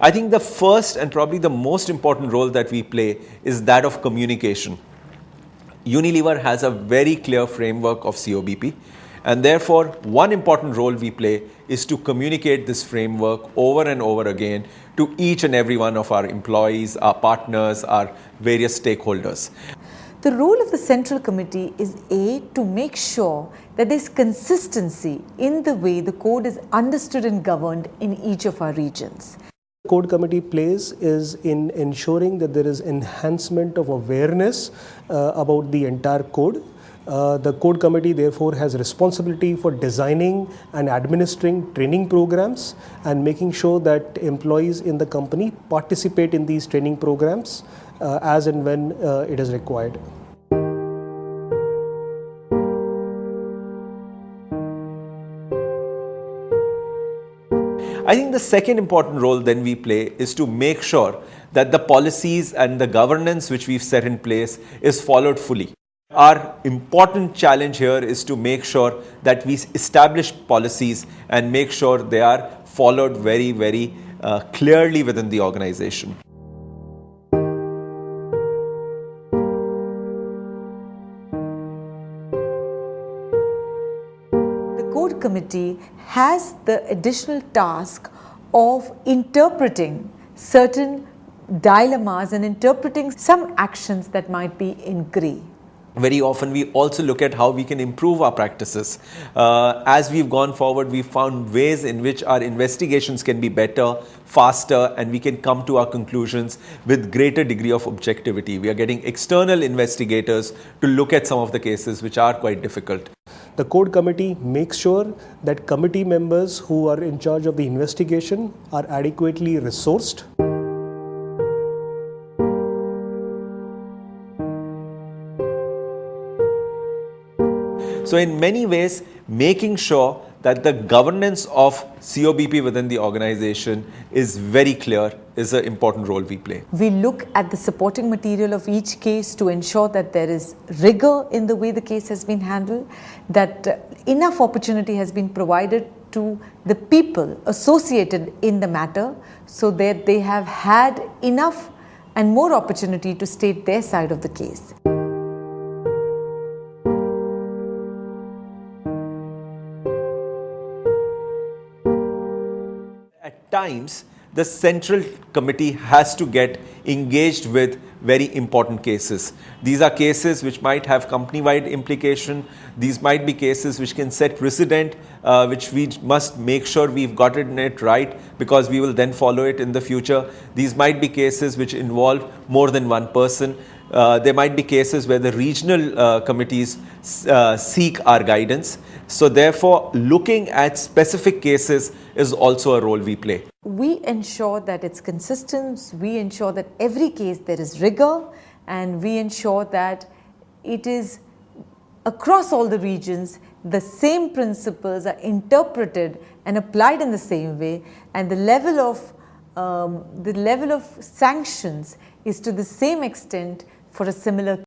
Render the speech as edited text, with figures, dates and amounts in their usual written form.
I think the first and probably the most important role that we play is that of communication. Unilever has a very clear framework of CoBP, and therefore one important role we play is to communicate this framework over and over again to each and every one of our employees, our partners, our various stakeholders. The role of the Central Committee is to make sure that there is consistency in the way the code is understood and governed in each of our regions. The Code Committee plays is in ensuring that there is enhancement of awareness about the entire code. The Code Committee therefore has responsibility for designing and administering training programs and making sure that employees in the company participate in these training programs as and when it is required. I think the second important role then we play is to make sure that the policies and the governance which we've set in place is followed fully. Our important challenge here is to make sure that we establish policies and make sure they are followed very clearly within the organization. The Code Committee has the additional task of interpreting certain dilemmas and interpreting some actions that might be in grey. Very often we also look at how we can improve our practices. As we've gone forward, we've found ways in which our investigations can be better, faster, and we can come to our conclusions with greater degree of objectivity. We are getting external investigators to look at some of the cases which are quite difficult. The Code Committee makes sure that committee members who are in charge of the investigation are adequately resourced. So in many ways, making sure that the governance of CoBP within the organization is very clear is an important role we play. We look at the supporting material of each case to ensure that there is rigor in the way the case has been handled, that enough opportunity has been provided to the people associated in the matter so that they have had enough and more opportunity to state their side of the case. At times, the Central Committee has to get engaged with very important cases. These are cases which might have company-wide implication. These might be cases which can set precedent, which we must make sure we've gotten it right because we will then follow it in the future. These might be cases which involve more than one person. There might be cases where the regional committees seek our guidance. So therefore, looking at specific cases is also a role we play. We ensure that it's consistent, we ensure that every case there is rigor, and we ensure that it is across all the regions, the same principles are interpreted and applied in the same way, and the level of sanctions is to the same extent for a similar